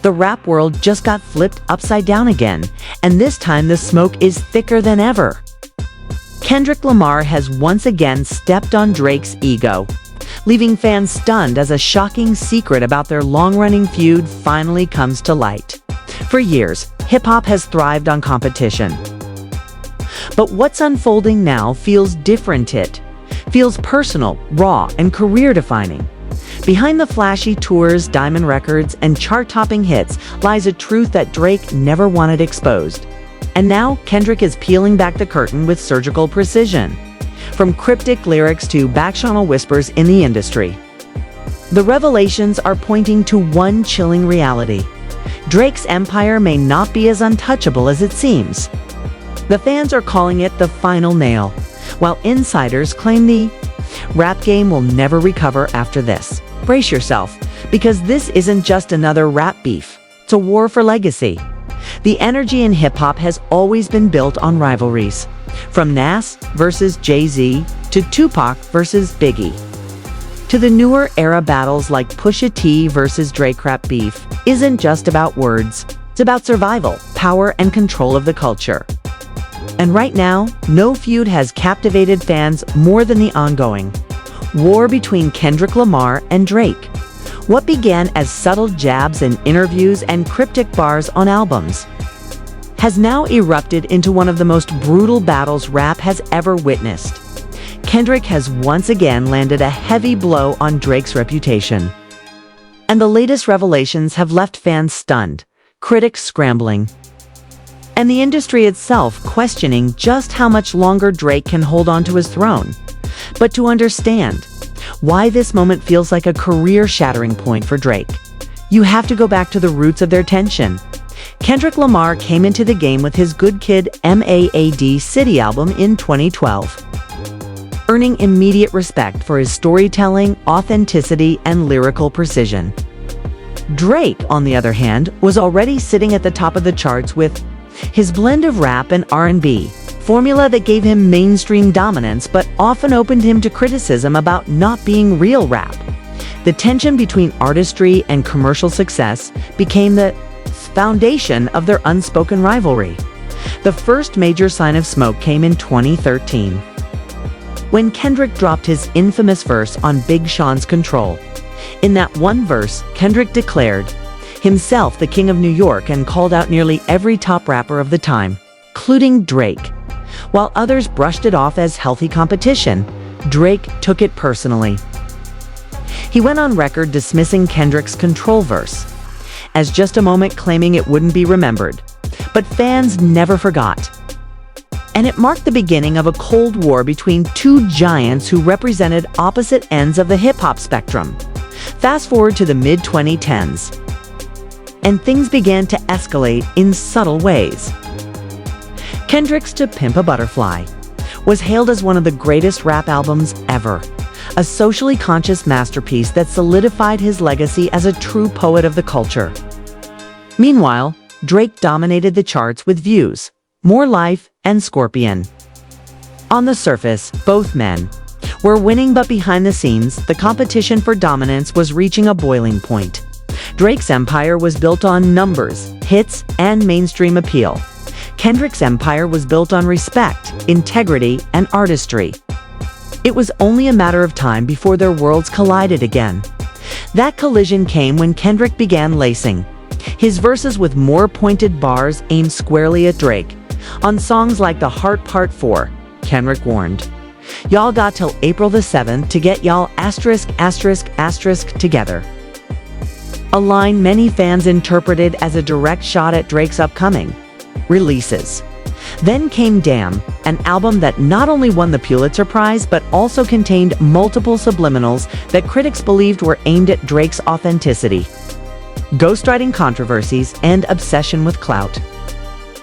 The rap world just got flipped upside down again, and this time the smoke is thicker than ever. Kendrick Lamar has once again stepped on Drake's ego, leaving fans stunned as a shocking secret about their long-running feud finally comes to light. For years, hip-hop has thrived on competition. But what's unfolding now feels different. It feels personal, raw, and career-defining. Behind the flashy tours, diamond records, and chart-topping hits lies a truth that Drake never wanted exposed. And now, Kendrick is peeling back the curtain with surgical precision. From cryptic lyrics to back-channel whispers in the industry, the revelations are pointing to one chilling reality. Drake's empire may not be as untouchable as it seems. The fans are calling it the final nail, while insiders claim the rap game will never recover after this. Brace yourself, because this isn't just another rap beef. It's a war for legacy. The energy in hip-hop has always been built on rivalries. From Nas versus Jay-Z to Tupac versus Biggie, to the newer era battles like Pusha T versus Drake. Rap beef isn't just about words. It's about survival, power, and control of the culture. And right now, no feud has captivated fans more than the ongoing war between Kendrick Lamar and Drake. What began as subtle jabs in interviews and cryptic bars on albums has now erupted into one of the most brutal battles rap has ever witnessed. Kendrick has once again landed a heavy blow on Drake's reputation. And the latest revelations have left fans stunned, critics scrambling, and the industry itself questioning just how much longer Drake can hold on to his throne. But to understand why this moment feels like a career-shattering point for Drake, you have to go back to the roots of their tension. Kendrick Lamar came into the game with his Good Kid, M.A.A.D. City album in 2012, earning immediate respect for his storytelling, authenticity, and lyrical precision. Drake, on the other hand, was already sitting at the top of the charts with his blend of rap and R&B, formula that gave him mainstream dominance but often opened him to criticism about not being real rap. The tension between artistry and commercial success became the foundation of their unspoken rivalry. The first major sign of smoke came in 2013, when Kendrick dropped his infamous verse on Big Sean's Control. In that one verse, Kendrick declared himself the king of New York and called out nearly every top rapper of the time, including Drake. While others brushed it off as healthy competition, Drake took it personally. He went on record dismissing Kendrick's Control verse as just a moment, claiming it wouldn't be remembered. But fans never forgot. And it marked the beginning of a Cold War between two giants who represented opposite ends of the hip-hop spectrum. Fast forward to the mid-2010s, and things began to escalate in subtle ways. Kendrick's To Pimp a Butterfly was hailed as one of the greatest rap albums ever, a socially conscious masterpiece that solidified his legacy as a true poet of the culture. Meanwhile, Drake dominated the charts with Views, More Life, and Scorpion. On the surface, both men were winning, but behind the scenes, the competition for dominance was reaching a boiling point. Drake's empire was built on numbers, hits, and mainstream appeal. Kendrick's empire was built on respect, integrity, and artistry. It was only a matter of time before their worlds collided again. That collision came when Kendrick began lacing his verses with more pointed bars aimed squarely at Drake. On songs like The Heart Part 4, Kendrick warned, "Y'all got till April the 7th to get y'all **** together." A line many fans interpreted as a direct shot at Drake's upcoming releases. Then came Damn, an album that not only won the Pulitzer Prize but also contained multiple subliminals that critics believed were aimed at Drake's authenticity, ghostwriting controversies, and obsession with clout.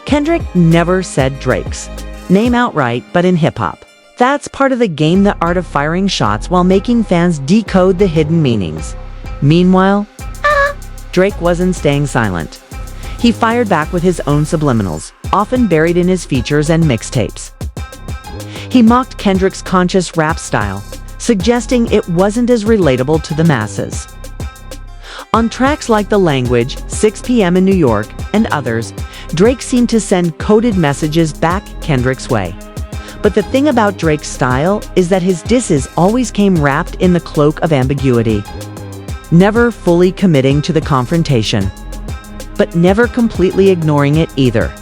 Kendrick never said Drake's name outright, but in hip-hop, that's part of the game, the art of firing shots while making fans decode the hidden meanings. Meanwhile, Drake wasn't staying silent. He fired back with his own subliminals, often buried in his features and mixtapes. He mocked Kendrick's conscious rap style, suggesting it wasn't as relatable to the masses. On tracks like The Language, 6 p.m. in New York, and others, Drake seemed to send coded messages back Kendrick's way. But the thing about Drake's style is that his disses always came wrapped in the cloak of ambiguity, never fully committing to the confrontation, but never completely ignoring it either.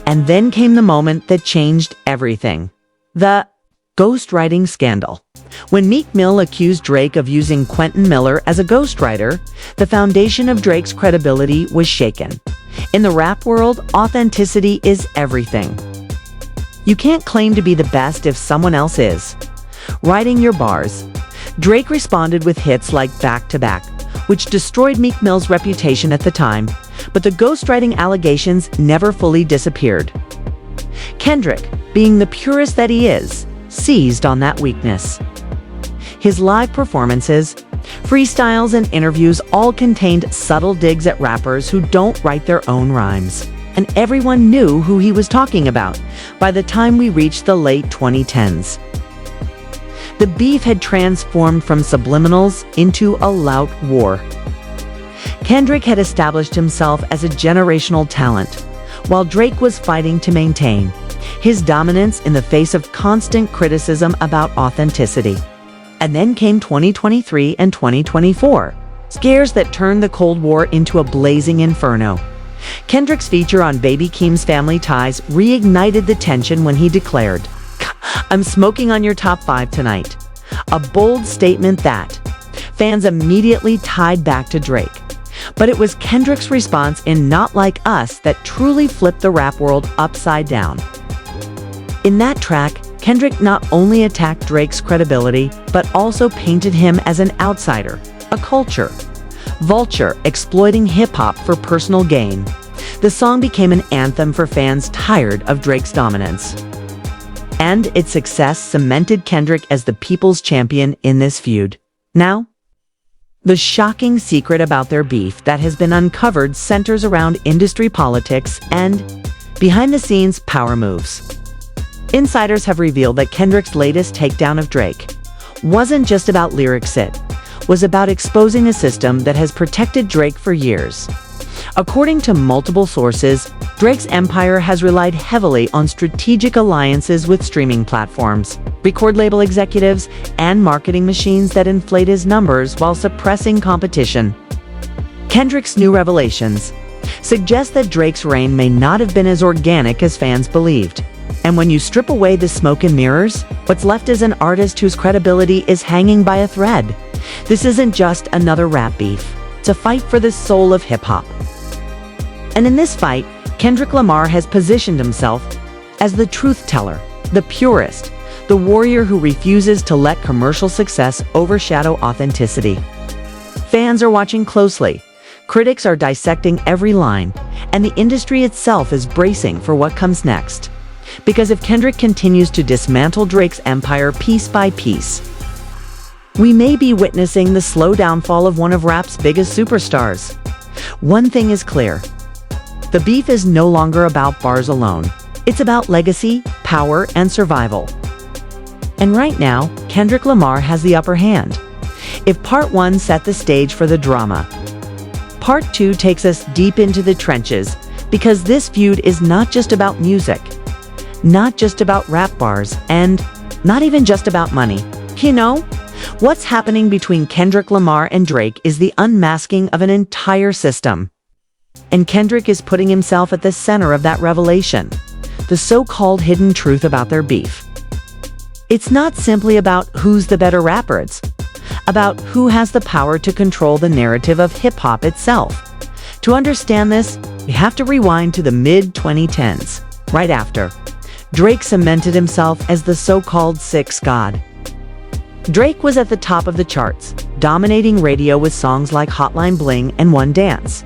And then came the moment that changed everything. The ghostwriting scandal. When Meek Mill accused Drake of using Quentin Miller as a ghostwriter, the foundation of Drake's credibility was shaken. In the rap world, authenticity is everything. You can't claim to be the best if someone else is writing your bars. Drake responded with hits like Back to Back, which destroyed Meek Mill's reputation at the time, but the ghostwriting allegations never fully disappeared. Kendrick, being the purist that he is, seized on that weakness. His live performances, freestyles, and interviews all contained subtle digs at rappers who don't write their own rhymes, and everyone knew who he was talking about by the time we reached the late 2010s. The beef had transformed from subliminals into a loud war. Kendrick had established himself as a generational talent, while Drake was fighting to maintain his dominance in the face of constant criticism about authenticity. And then came 2023 and 2024, scares that turned the Cold War into a blazing inferno. Kendrick's feature on Baby Keem's Family Ties reignited the tension when he declared, "I'm smoking on your top 5 tonight." A bold statement that fans immediately tied back to Drake. But it was Kendrick's response in Not Like Us that truly flipped the rap world upside down. In that track, Kendrick not only attacked Drake's credibility, but also painted him as an outsider, a culture vulture exploiting hip-hop for personal gain. The song became an anthem for fans tired of Drake's dominance. And its success cemented Kendrick as the people's champion in this feud. Now, the shocking secret about their beef that has been uncovered centers around industry politics and behind-the-scenes power moves. Insiders have revealed that Kendrick's latest takedown of Drake wasn't just about lyrics, it was about exposing a system that has protected Drake for years. According to multiple sources, Drake's empire has relied heavily on strategic alliances with streaming platforms, record label executives, and marketing machines that inflate his numbers while suppressing competition. Kendrick's new revelations suggest that Drake's reign may not have been as organic as fans believed. And when you strip away the smoke and mirrors, what's left is an artist whose credibility is hanging by a thread. This isn't just another rap beef. It's a fight for the soul of hip-hop. And in this fight, Kendrick Lamar has positioned himself as the truth teller, the purist, the warrior who refuses to let commercial success overshadow authenticity. Fans are watching closely, critics are dissecting every line, and the industry itself is bracing for what comes next. Because if Kendrick continues to dismantle Drake's empire piece by piece, we may be witnessing the slow downfall of one of rap's biggest superstars. One thing is clear. The beef is no longer about bars alone. It's about legacy, power, and survival. And right now, Kendrick Lamar has the upper hand. If Part 1 set the stage for the drama, Part 2 takes us deep into the trenches, because this feud is not just about music, not just about rap bars, and not even just about money. You know, what's happening between Kendrick Lamar and Drake is the unmasking of an entire system. And Kendrick is putting himself at the center of that revelation, the so-called hidden truth about their beef. It's not simply about who's the better rapper, it's about who has the power to control the narrative of hip-hop itself. To understand this, we have to rewind to the mid-2010s, right after Drake cemented himself as the so-called sixth god. Drake was at the top of the charts, dominating radio with songs like Hotline Bling and One Dance.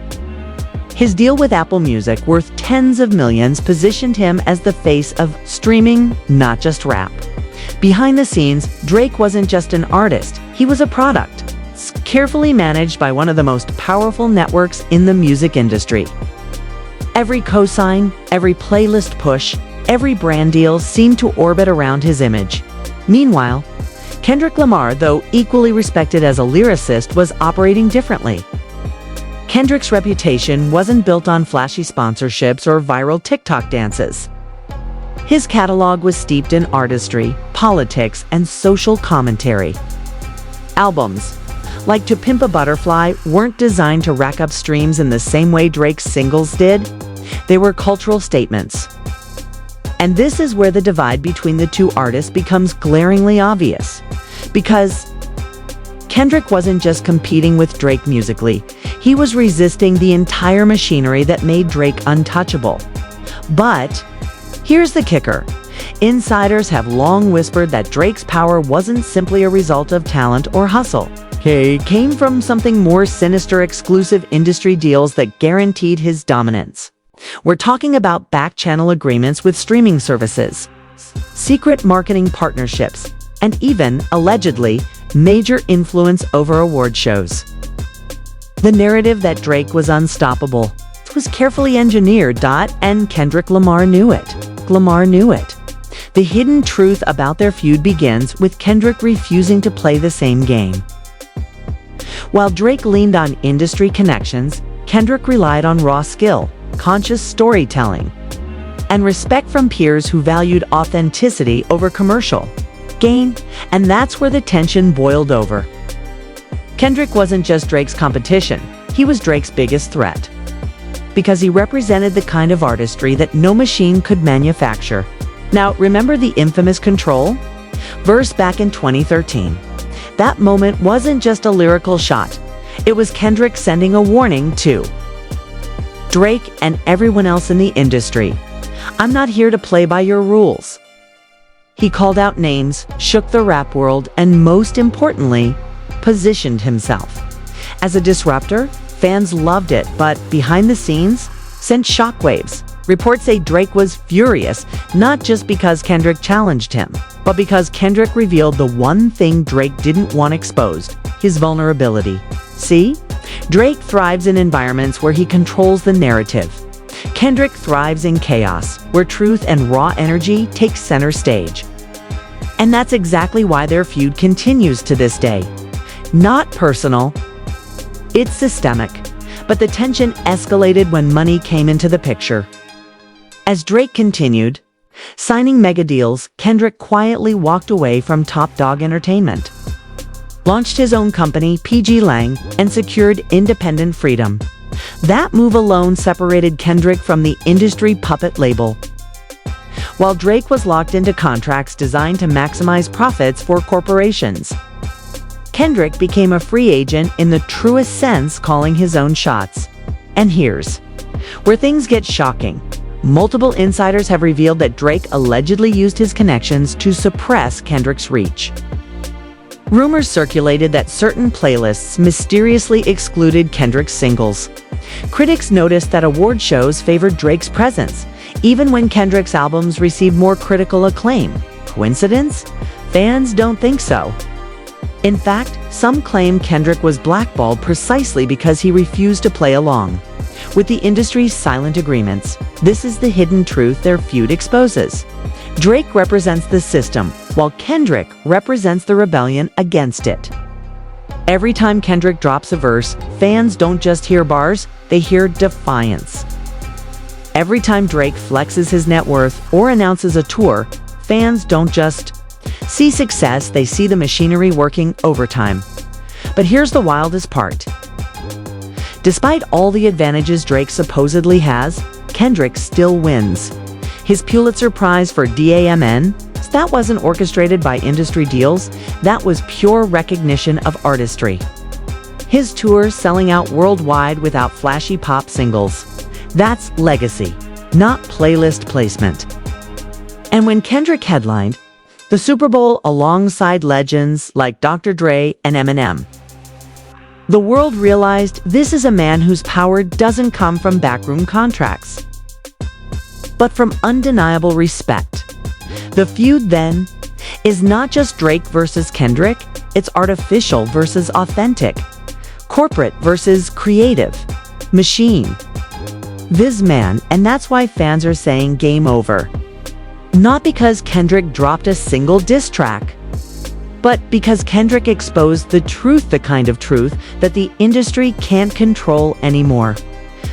His deal with Apple Music, worth tens of millions, positioned him as the face of streaming, not just rap. Behind the scenes, Drake wasn't just an artist, he was a product, carefully managed by one of the most powerful networks in the music industry. Every cosign, every playlist push, every brand deal seemed to orbit around his image. Meanwhile, Kendrick Lamar, though equally respected as a lyricist, was operating differently. Kendrick's reputation wasn't built on flashy sponsorships or viral TikTok dances. His catalog was steeped in artistry, politics, and social commentary. Albums, like To Pimp a Butterfly, weren't designed to rack up streams in the same way Drake's singles did. They were cultural statements. And this is where the divide between the two artists becomes glaringly obvious. Because Kendrick wasn't just competing with Drake musically, he was resisting the entire machinery that made Drake untouchable. But here's the kicker. Insiders have long whispered that Drake's power wasn't simply a result of talent or hustle. It came from something more sinister: exclusive industry deals that guaranteed his dominance. We're talking about back-channel agreements with streaming services, secret marketing partnerships, and even, allegedly, major influence over award shows. The narrative that Drake was unstoppable was carefully engineered, and Kendrick Lamar knew it. The hidden truth about their feud begins with Kendrick refusing to play the same game. While Drake leaned on industry connections, Kendrick relied on raw skill, conscious storytelling, and respect from peers who valued authenticity over commercial gain, and that's where the tension boiled over. Kendrick wasn't just Drake's competition, he was Drake's biggest threat. Because he represented the kind of artistry that no machine could manufacture. Now, remember the infamous Control verse back in 2013? That moment wasn't just a lyrical shot. It was Kendrick sending a warning to Drake and everyone else in the industry. I'm not here to play by your rules. He called out names, shook the rap world, and most importantly, positioned himself. As a disruptor, fans loved it, but behind the scenes, sent shockwaves. Reports say Drake was furious, not just because Kendrick challenged him, but because Kendrick revealed the one thing Drake didn't want exposed: his vulnerability. See? Drake thrives in environments where he controls the narrative. Kendrick thrives in chaos, where truth and raw energy take center stage. And that's exactly why their feud continues to this day. Not personal, it's systemic, but the tension escalated when money came into the picture. As Drake continued signing mega deals, Kendrick quietly walked away from Top Dog Entertainment, launched his own company, PG Lang, and secured independent freedom. That move alone separated Kendrick from the industry puppet label. While Drake was locked into contracts designed to maximize profits for corporations, Kendrick became a free agent in the truest sense, calling his own shots. And here's where things get shocking. Multiple insiders have revealed that Drake allegedly used his connections to suppress Kendrick's reach. Rumors circulated that certain playlists mysteriously excluded Kendrick's singles. Critics noticed that award shows favored Drake's presence, even when Kendrick's albums received more critical acclaim. Coincidence? Fans don't think so. In fact, some claim Kendrick was blackballed precisely because he refused to play along with the industry's silent agreements. This is the hidden truth their feud exposes. Drake represents the system, while Kendrick represents the rebellion against it. Every time Kendrick drops a verse, fans don't just hear bars, they hear defiance. Every time Drake flexes his net worth or announces a tour, fans don't just see success, they see the machinery working overtime. But here's the wildest part. Despite all the advantages Drake supposedly has, Kendrick still wins. His Pulitzer Prize for DAMN, that wasn't orchestrated by industry deals, that was pure recognition of artistry. His tours selling out worldwide without flashy pop singles. That's legacy, not playlist placement. And when Kendrick headlined the Super Bowl alongside legends like Dr. Dre and Eminem, the world realized this is a man whose power doesn't come from backroom contracts, but from undeniable respect. The feud, then, is not just Drake versus Kendrick, it's artificial versus authentic, corporate versus creative, machine, this man, and that's why fans are saying game over. Not because Kendrick dropped a single diss track, but because Kendrick exposed the truth, the kind of truth that the industry can't control anymore.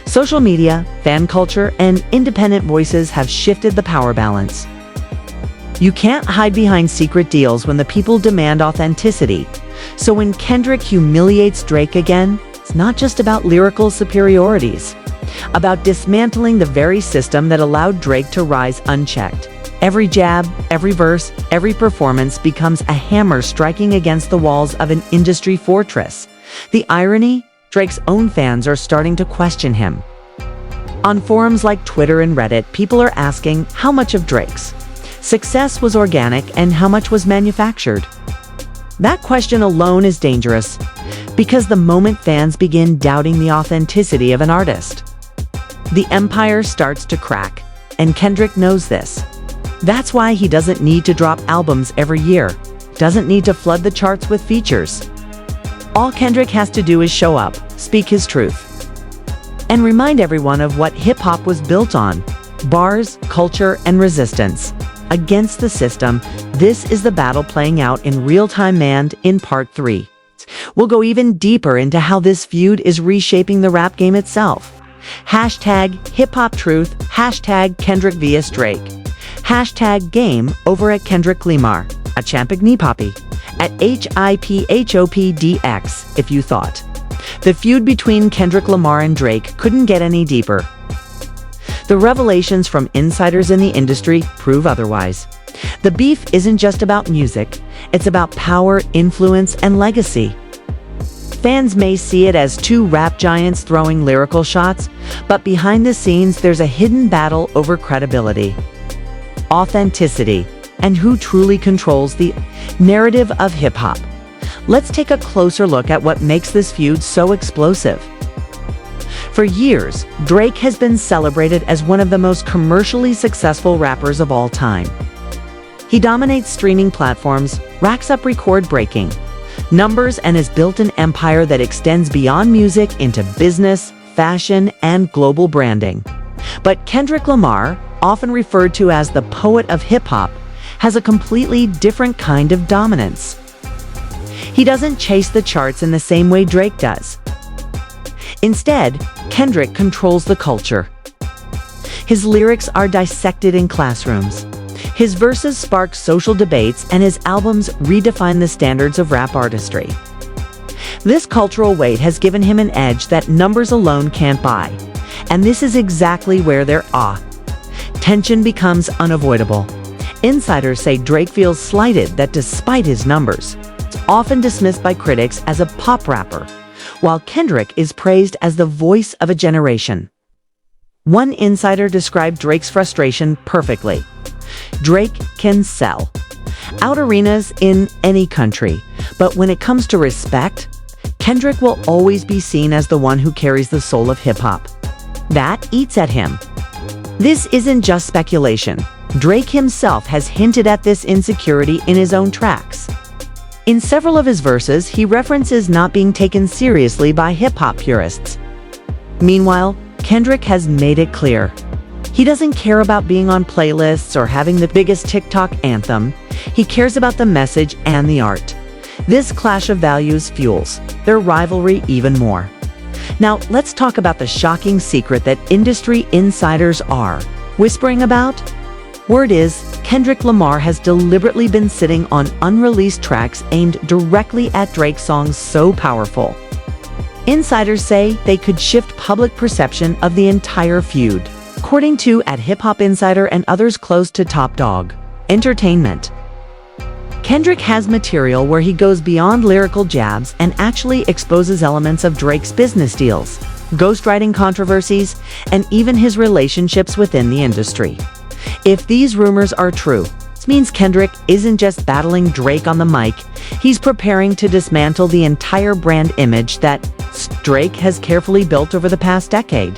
Social media, fan culture, and independent voices have shifted the power balance. You can't hide behind secret deals when the people demand authenticity. So when Kendrick humiliates Drake again, it's not just about lyrical superiorities, about dismantling the very system that allowed Drake to rise unchecked. Every jab, every verse, every performance becomes a hammer striking against the walls of an industry fortress. The irony? Drake's own fans are starting to question him. On forums like Twitter and Reddit, people are asking how much of Drake's success was organic and how much was manufactured. That question alone is dangerous, because the moment fans begin doubting the authenticity of an artist, the empire starts to crack, and Kendrick knows this. That's why he doesn't need to drop albums every year, doesn't need to flood the charts with features. All Kendrick has to do is show up, speak his truth, and remind everyone of what hip-hop was built on: bars, culture, and resistance. Against the system, this is the battle playing out in real-time and in Part 3. We'll go even deeper into how this feud is reshaping the rap game itself. Hashtag hip-hop truth, hashtag Kendrick vs. Drake. Hashtag game over at Kendrick Lamar, at Champagny Poppy, at HIPHOPDX if you thought the feud between Kendrick Lamar and Drake couldn't get any deeper. The revelations from insiders in the industry prove otherwise. The beef isn't just about music, it's about power, influence, and legacy. Fans may see it as two rap giants throwing lyrical shots, but behind the scenes there's a hidden battle over credibility, authenticity, and who truly controls the narrative of hip-hop. Let's take a closer look at what makes this feud so explosive. For years, Drake has been celebrated as one of the most commercially successful rappers of all time. He dominates streaming platforms, racks up record-breaking numbers, and has built an empire that extends beyond music into business, fashion, and global branding. But Kendrick Lamar, often referred to as the poet of hip-hop, has a completely different kind of dominance. He doesn't chase the charts in the same way Drake does. Instead, Kendrick controls the culture. His lyrics are dissected in classrooms. His verses spark social debates, and his albums redefine the standards of rap artistry. This cultural weight has given him an edge that numbers alone can't buy. And this is exactly where their tension becomes unavoidable. Insiders say Drake feels slighted that despite his numbers, it's often dismissed by critics as a pop rapper, while Kendrick is praised as the voice of a generation. One insider described Drake's frustration perfectly. Drake can sell out arenas in any country, but when it comes to respect, Kendrick will always be seen as the one who carries the soul of hip-hop. That eats at him. This isn't just speculation. Drake himself has hinted at this insecurity in his own tracks. In several of his verses, he references not being taken seriously by hip-hop purists. Meanwhile, Kendrick has made it clear. He doesn't care about being on playlists or having the biggest TikTok anthem. He cares about the message and the art. This clash of values fuels their rivalry even more. Now, let's talk about the shocking secret that industry insiders are whispering about. Word is, Kendrick Lamar has deliberately been sitting on unreleased tracks aimed directly at Drake's songs so powerful. Insiders say they could shift public perception of the entire feud, according to @Hip Hop Insider and others close to Top Dog Entertainment. Kendrick has material where he goes beyond lyrical jabs and actually exposes elements of Drake's business deals, ghostwriting controversies, and even his relationships within the industry. If these rumors are true, this means Kendrick isn't just battling Drake on the mic, he's preparing to dismantle the entire brand image that Drake has carefully built over the past decade.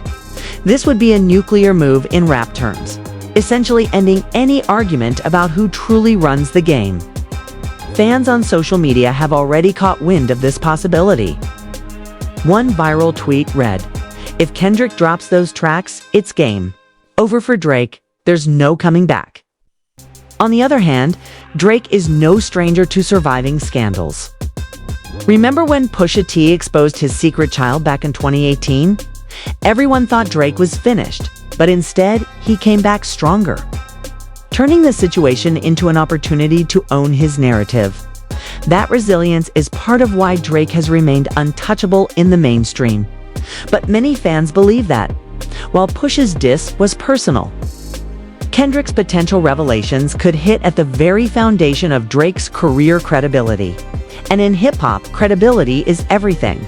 This would be a nuclear move in rap terms, essentially ending any argument about who truly runs the game. Fans on social media have already caught wind of this possibility. One viral tweet read, "If Kendrick drops those tracks, it's game over for Drake. There's no coming back." On the other hand, Drake is no stranger to surviving scandals. Remember when Pusha T exposed his secret child back in 2018? Everyone thought Drake was finished, but instead, he came back stronger, turning the situation into an opportunity to own his narrative. That resilience is part of why Drake has remained untouchable in the mainstream. But many fans believe that, while Push's diss was personal, Kendrick's potential revelations could hit at the very foundation of Drake's career credibility. And in hip-hop, credibility is everything.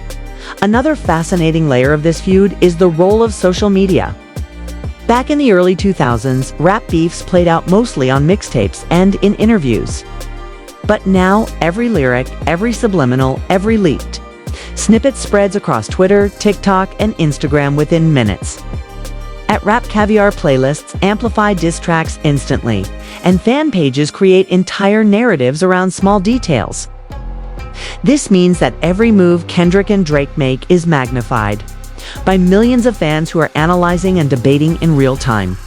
Another fascinating layer of this feud is the role of social media. Back in the early 2000s, rap beefs played out mostly on mixtapes and in interviews. But now, every lyric, every subliminal, every leaked snippet spreads across Twitter, TikTok, and Instagram within minutes. At Rap Caviar, playlists amplify diss tracks instantly, and fan pages create entire narratives around small details. This means that every move Kendrick and Drake make is magnified by millions of fans who are analyzing and debating in real time.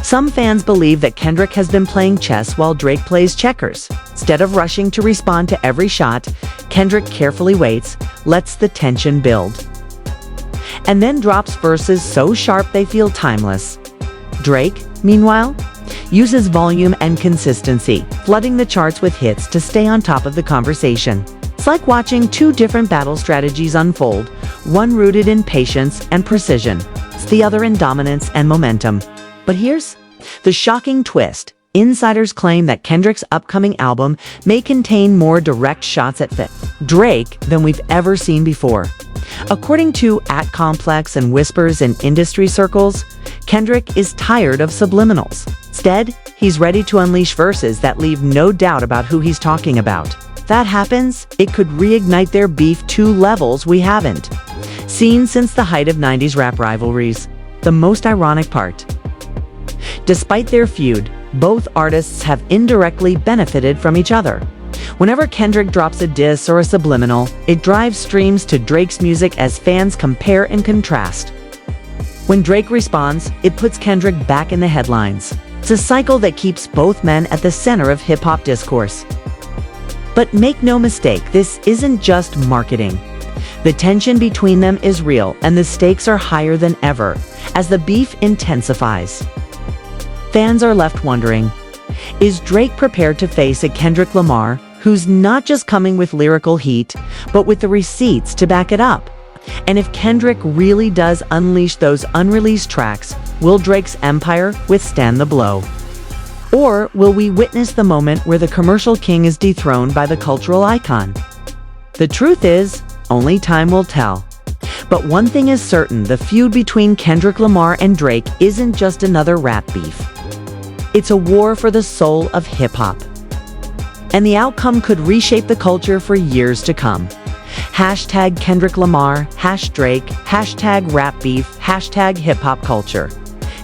Some fans believe that Kendrick has been playing chess while Drake plays checkers. Instead of rushing to respond to every shot, Kendrick carefully waits, lets the tension build, and then drops verses so sharp they feel timeless. Drake, meanwhile, uses volume and consistency, flooding the charts with hits to stay on top of the conversation. It's like watching two different battle strategies unfold, one rooted in patience and precision, the other in dominance and momentum. But here's the shocking twist. Insiders claim that Kendrick's upcoming album may contain more direct shots at Drake than we've ever seen before. According to @Complex and whispers in industry circles, Kendrick is tired of subliminals. Instead, he's ready to unleash verses that leave no doubt about who he's talking about. If that happens, it could reignite their beef to levels we haven't seen since the height of 90s rap rivalries. The most ironic part: despite their feud, both artists have indirectly benefited from each other. Whenever Kendrick drops a diss or a subliminal, it drives streams to Drake's music as fans compare and contrast. When Drake responds, it puts Kendrick back in the headlines. It's a cycle that keeps both men at the center of hip-hop discourse. But make no mistake, this isn't just marketing. The tension between them is real, and the stakes are higher than ever as the beef intensifies. Fans are left wondering, is Drake prepared to face a Kendrick Lamar who's not just coming with lyrical heat, but with the receipts to back it up? And if Kendrick really does unleash those unreleased tracks, will Drake's empire withstand the blow? Or will we witness the moment where the commercial king is dethroned by the cultural icon? The truth is, only time will tell. But one thing is certain, the feud between Kendrick Lamar and Drake isn't just another rap beef. It's a war for the soul of hip-hop. And the outcome could reshape the culture for years to come. Hashtag Kendrick Lamar, #Drake, hashtag rap beef, hashtag hip-hop culture.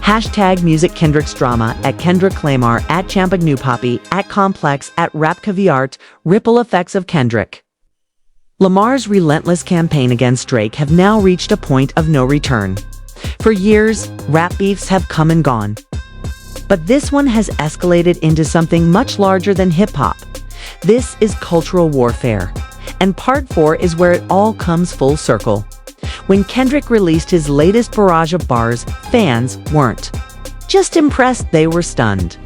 Hashtag music Kendrick's drama, @Kendrick Lamar, @Champagnewpoppy, @Complex, @Rapcaviart, ripple effects of Kendrick. Lamar's relentless campaign against Drake have now reached a point of no return. For years, rap beefs have come and gone. But this one has escalated into something much larger than hip-hop. This is cultural warfare. And part 4 is where it all comes full circle. When Kendrick released his latest barrage of bars, fans weren't just impressed, they were stunned.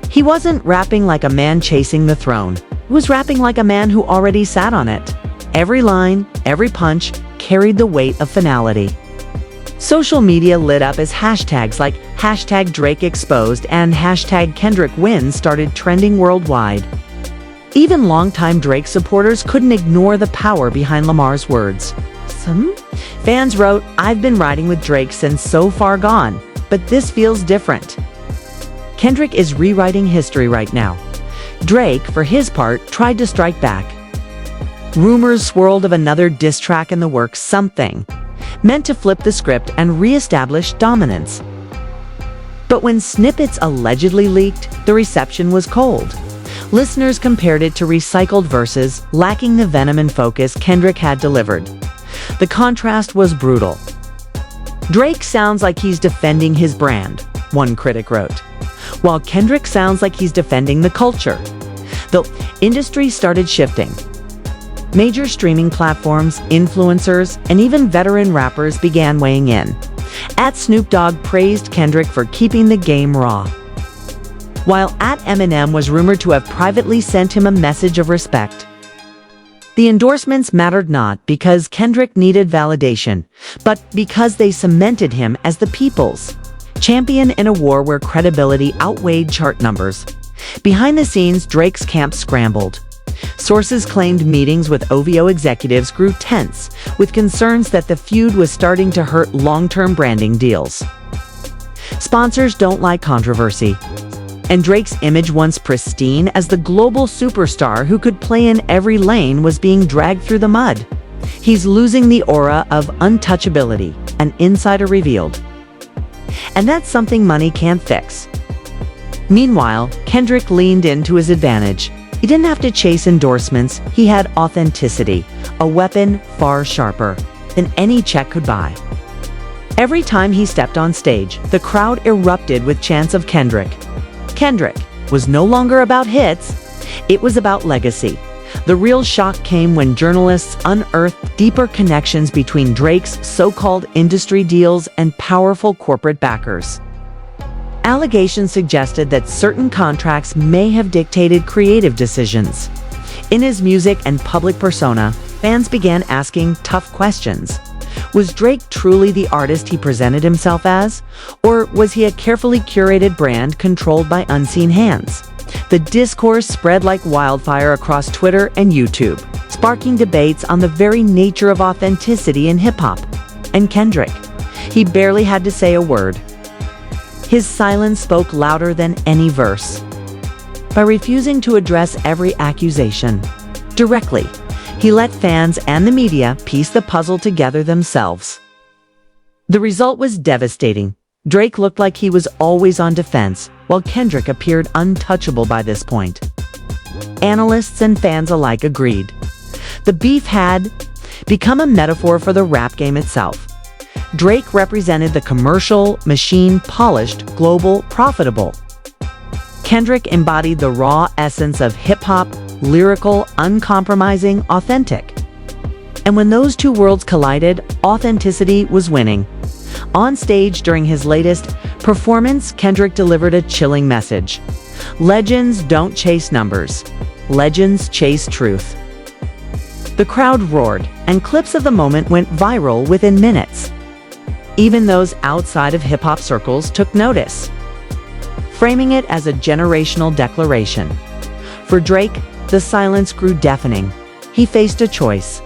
He wasn't rapping like a man chasing the throne. He was rapping like a man who already sat on it. Every line, every punch carried the weight of finality. Social media lit up as hashtags like #DrakeExposed and #KendrickWins started trending worldwide. Even longtime Drake supporters couldn't ignore the power behind Lamar's words. Some fans wrote, "I've been riding with Drake since So Far Gone, but this feels different." Kendrick is rewriting history right now. Drake, for his part, tried to strike back. Rumors swirled of another diss track in the works, something meant to flip the script and re-establish dominance. But when snippets allegedly leaked, the reception was cold. Listeners compared it to recycled verses, lacking the venom and focus Kendrick had delivered. The contrast was brutal. "Drake sounds like he's defending his brand," one critic wrote, while Kendrick sounds like he's defending the culture. The industry started shifting. Major streaming platforms, influencers, and even veteran rappers began weighing in. Snoop Dogg praised Kendrick for keeping the game raw, while Eminem was rumored to have privately sent him a message of respect. The endorsements mattered not because Kendrick needed validation, but because they cemented him as the people's champion in a war where credibility outweighed chart numbers. Behind the scenes, Drake's camp scrambled. Sources claimed meetings with OVO executives grew tense, with concerns that the feud was starting to hurt long-term branding deals. Sponsors don't like controversy, and Drake's image, once pristine as the global superstar who could play in every lane, was being dragged through the mud. He's losing the aura of untouchability, an insider revealed. And that's something money can't fix. Meanwhile, Kendrick leaned into his advantage. He didn't have to chase endorsements, he had authenticity, a weapon far sharper than any check could buy. Every time he stepped on stage, the crowd erupted with chants of Kendrick. Kendrick was no longer about hits, it was about legacy. The real shock came when journalists unearthed deeper connections between Drake's so-called industry deals and powerful corporate backers. Allegations suggested that certain contracts may have dictated creative decisions. In his music and public persona, fans began asking tough questions. Was Drake truly the artist he presented himself as? Or was he a carefully curated brand controlled by unseen hands? The discourse spread like wildfire across Twitter and YouTube, sparking debates on the very nature of authenticity in hip-hop. And Kendrick, he barely had to say a word. His silence spoke louder than any verse. By refusing to address every accusation directly, he let fans and the media piece the puzzle together themselves. The result was devastating. Drake looked like he was always on defense, while Kendrick appeared untouchable by this point. Analysts and fans alike agreed. The beef had become a metaphor for the rap game itself. Drake represented the commercial, machine, polished, global, profitable. Kendrick embodied the raw essence of hip-hop, lyrical, uncompromising, authentic. And when those two worlds collided, authenticity was winning. On stage during his latest performance, Kendrick delivered a chilling message. Legends don't chase numbers. Legends chase truth. The crowd roared, and clips of the moment went viral within minutes. Even those outside of hip-hop circles took notice, framing it as a generational declaration. For Drake, the silence grew deafening. He faced a choice: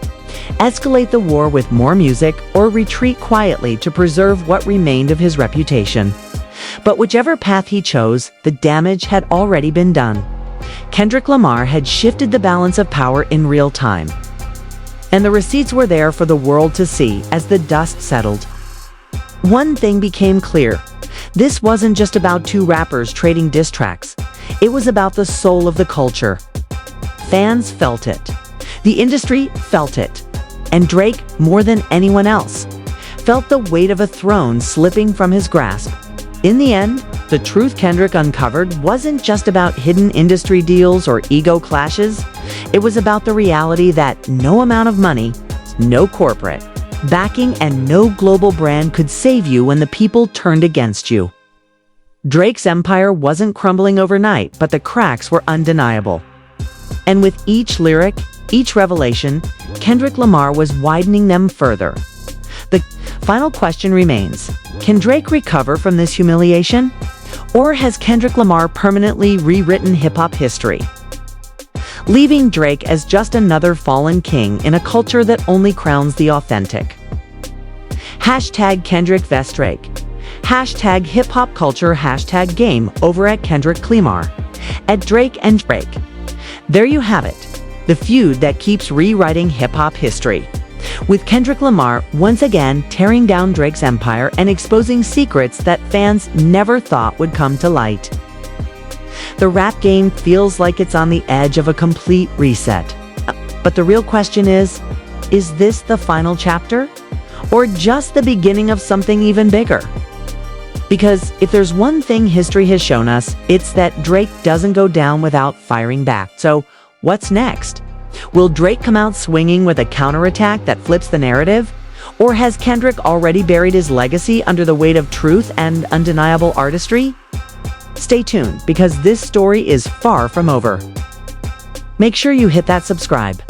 escalate the war with more music or retreat quietly to preserve what remained of his reputation. But whichever path he chose, the damage had already been done. Kendrick Lamar had shifted the balance of power in real time, and the receipts were there for the world to see as the dust settled. One thing became clear. This wasn't just about two rappers trading diss tracks. It was about the soul of the culture. Fans felt it. The industry felt it. And Drake, more than anyone else, felt the weight of a throne slipping from his grasp. In the end, the truth Kendrick uncovered wasn't just about hidden industry deals or ego clashes. It was about the reality that no amount of money, no corporate backing, and no global brand could save you when the people turned against you. Drake's empire wasn't crumbling overnight, but the cracks were undeniable. And with each lyric, each revelation, Kendrick Lamar was widening them further. The final question remains: can Drake recover from this humiliation? Or has Kendrick Lamar permanently rewritten hip-hop history, leaving Drake as just another fallen king in a culture that only crowns the authentic? Hashtag Kendrick vs Drake. Hashtag hip-hop culture, hashtag game over at Kendrick Lamar. At Drake and Drake. There you have it, the feud that keeps rewriting hip-hop history, with Kendrick Lamar once again tearing down Drake's empire and exposing secrets that fans never thought would come to light. The rap game feels like it's on the edge of a complete reset. But the real question is this the final chapter? Or just the beginning of something even bigger? Because if there's one thing history has shown us, it's that Drake doesn't go down without firing back. So what's next? Will Drake come out swinging with a counterattack that flips the narrative? Or has Kendrick already buried his legacy under the weight of truth and undeniable artistry? Stay tuned, because this story is far from over. Make sure you hit that subscribe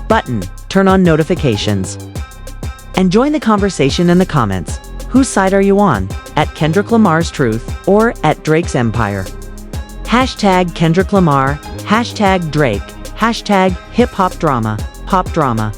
button, turn on notifications, and join the conversation in the comments. Whose side are you on? At Kendrick Lamar's truth or at Drake's empire? Hashtag Kendrick Lamar, hashtag Drake, hashtag hip-hop drama, pop drama.